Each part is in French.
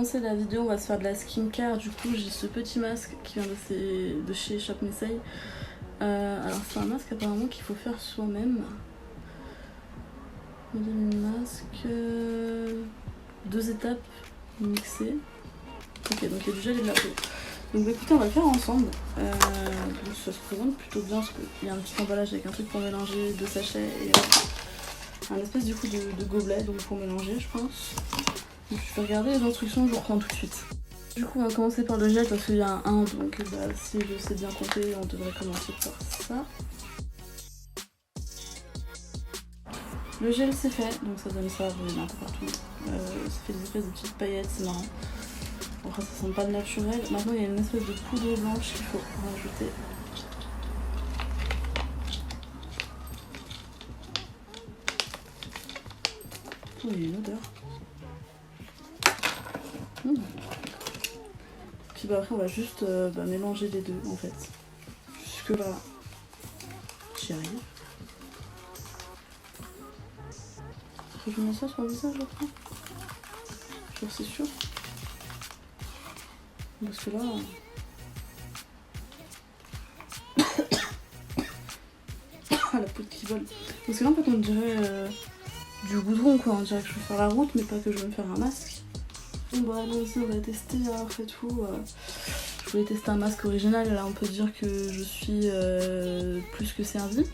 commencer la vidéo, on va se faire de la skincare. Du coup, j'ai ce petit masque qui vient de chez Shop Messay. Alors, c'est un masque apparemment qu'il faut faire soi-même. Modèle masque. 2 étapes mixées. Ok, donc il y a du gel et de la peau. Donc bah, écoutez, on va le faire ensemble. Donc, ça se présente plutôt bien parce qu'il y a un petit emballage avec un truc pour mélanger, 2 sachets et un espèce du coup de gobelet donc pour mélanger, je pense. Donc je vais regarder les instructions, je vous reprends tout de suite. Du coup, on va commencer par le gel parce qu'il y a un 1, donc bah, si je sais bien compter, on devrait commencer par ça. Le gel c'est fait, donc ça donne ça, vous voyez un peu partout. Ça fait des espèces de petites paillettes, c'est marrant. Après ça sent pas de naturel. Maintenant il y a une espèce de poudre blanche qu'il faut rajouter. Oh, il y a une odeur. Puis bah, après on va juste mélanger les deux en fait. Jusque là, j'y arrive. Je mets ça sur le visage après. Genre c'est sûr. Parce que là... la poudre qui vole. Parce que là en fait on dirait du goudron quoi. On dirait que je vais faire la route mais pas que je vais me faire un masque. Bon bah nous aussi on va tester après tout. Je voulais tester un masque original et là on peut dire que je suis plus que servie.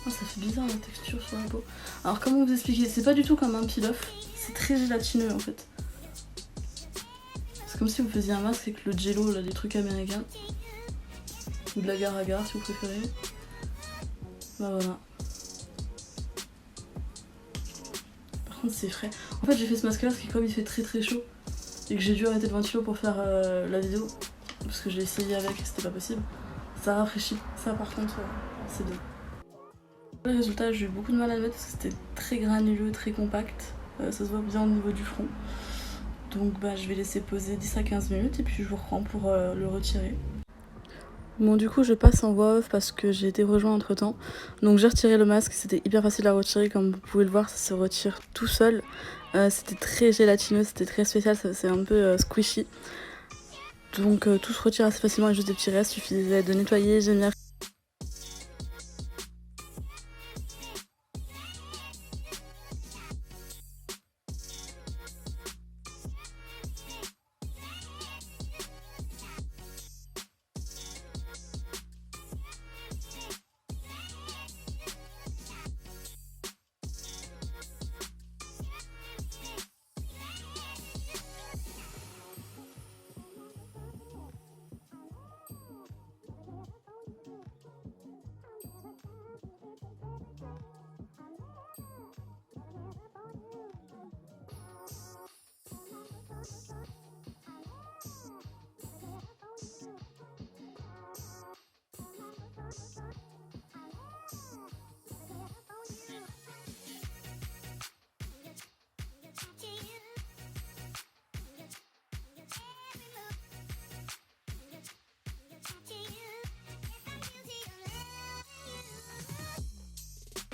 Oh, ça fait bizarre la texture sur la peau. Alors comment vous expliquer, c'est pas du tout comme un peel-off, c'est très gélatineux en fait. C'est comme si vous faisiez un masque avec le jello, là, des trucs américains. Ou de l'agar-agar si vous préférez. Bah voilà. Par contre c'est frais. En fait j'ai fait ce masque là parce que comme il fait très très chaud et que j'ai dû arrêter le ventilo pour faire la vidéo, parce que j'ai essayé avec et c'était pas possible, ça rafraîchit. Ça par contre c'est bien. Le résultat, j'ai eu beaucoup de mal à le mettre parce que c'était très granuleux, très compact. Ça se voit bien au niveau du front. Donc bah, je vais laisser poser 10 à 15 minutes et puis je vous reprends pour le retirer. Bon du coup je passe en voix off parce que j'ai été rejoint entre temps. Donc j'ai retiré le masque, c'était hyper facile à retirer comme vous pouvez le voir, ça se retire tout seul. C'était très gélatineux, c'était très spécial, c'est un peu squishy. Donc tout se retire assez facilement et juste des petits restes, il suffisait de nettoyer, j'ai mis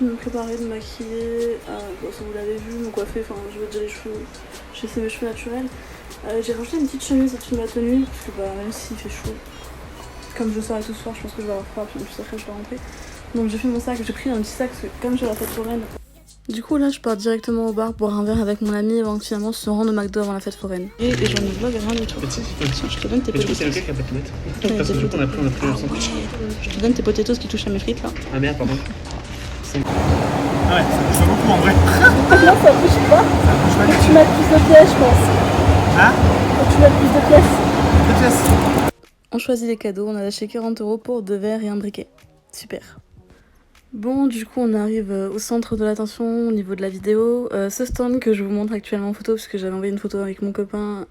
me préparer, de me maquiller, bon, si vous l'avez vu, me coiffer, enfin je veux dire les cheveux, j'ai fait mes cheveux naturels. J'ai rajouté une petite chemise au-dessus de ma tenue, parce que bah, même s'il fait chaud, comme je sors tout ce soir, je pense que je vais avoir froid, puis juste après je vais rentrer. Donc j'ai fait mon sac, j'ai pris un petit sac, parce que comme j'ai la fête foraine. Du coup là je pars directement au bar boire un verre avec mon ami avant que finalement se rendre au McDo avant la fête foraine. Et j'en ai vlog rien du tout. Je te donne tes potatoes. C'est lequel qui a pas de mettre? On a pris le sandwich. Je te donne tes potatoes qui touchent à mes frites là. Ah merde, pardon. Ah ouais, ça bouge beaucoup en vrai. Non, ça bouge pas. Faut que tu mettes plus de pièces, je pense. Hein? Faut que tu mettes plus de pièces. De pièces. On choisit les cadeaux, on a lâché 40 € pour 2 verres et un briquet. Super. Bon, du coup, on arrive au centre de l'attention au niveau de la vidéo. Ce stand que je vous montre actuellement en photo, parce que j'avais envoyé une photo avec mon copain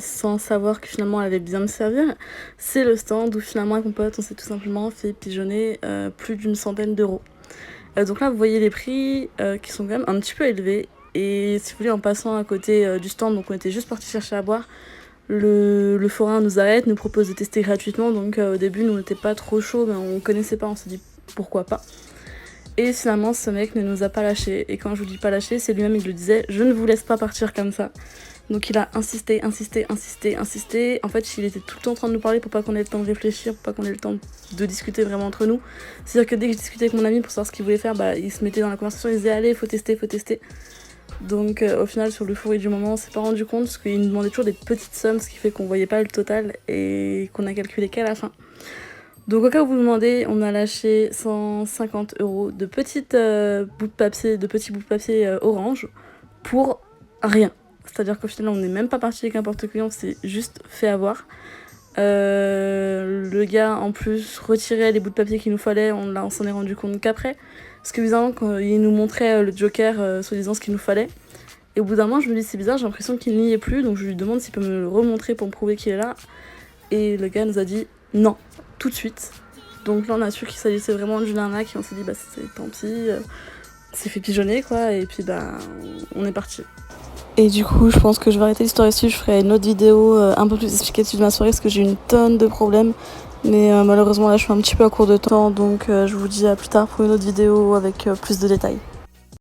sans savoir que finalement elle allait bien me servir, c'est le stand où finalement avec mon pote on s'est tout simplement fait pigeonner plus d'une centaine d'euros. Donc là vous voyez les prix qui sont quand même un petit peu élevés, et si vous voulez en passant à côté du stand, donc on était juste parti chercher à boire, le forain nous arrête, nous propose de tester gratuitement, donc au début nous on n'était pas trop chaud, mais on connaissait pas, on s'est dit pourquoi pas. Et finalement ce mec ne nous a pas lâché, et quand je vous dis pas lâché, c'est lui-même il le disait, je ne vous laisse pas partir comme ça. Donc il a insisté. En fait, il était tout le temps en train de nous parler pour pas qu'on ait le temps de réfléchir, pour pas qu'on ait le temps de discuter vraiment entre nous. C'est-à-dire que dès que je discutais avec mon ami pour savoir ce qu'il voulait faire, bah, il se mettait dans la conversation, il disait allez, faut tester. Donc au final, sur le fourri du moment, on s'est pas rendu compte parce qu'il nous demandait toujours des petites sommes, ce qui fait qu'on voyait pas le total et qu'on a calculé qu'à la fin. Donc au cas où vous vous demandez, on a lâché 150 € de petits bouts de papier orange pour rien. C'est-à-dire qu'au final, on n'est même pas parti avec un porte-clés, on s'est juste fait avoir. Le gars, en plus, retirait les bouts de papier qu'il nous fallait, on s'en est rendu compte qu'après. Parce que bizarrement, quand il nous montrait le joker, soi-disant ce qu'il nous fallait. Et au bout d'un moment, je me dis, c'est bizarre, j'ai l'impression qu'il n'y est plus. Donc je lui demande s'il peut me le remontrer pour me prouver qu'il est là. Et le gars nous a dit non, tout de suite. Donc là, on a su qu'il s'agissait vraiment d'une arnaque. Et on s'est dit, bah c'est tant pis, on s'est fait pigeonner, quoi. Et puis, bah, on est parti. Et du coup, je pense que je vais arrêter l'histoire ici. Je ferai une autre vidéo un peu plus explicative de ma soirée parce que j'ai eu une tonne de problèmes. Mais malheureusement, là, je suis un petit peu à court de temps. Donc, je vous dis à plus tard pour une autre vidéo avec plus de détails.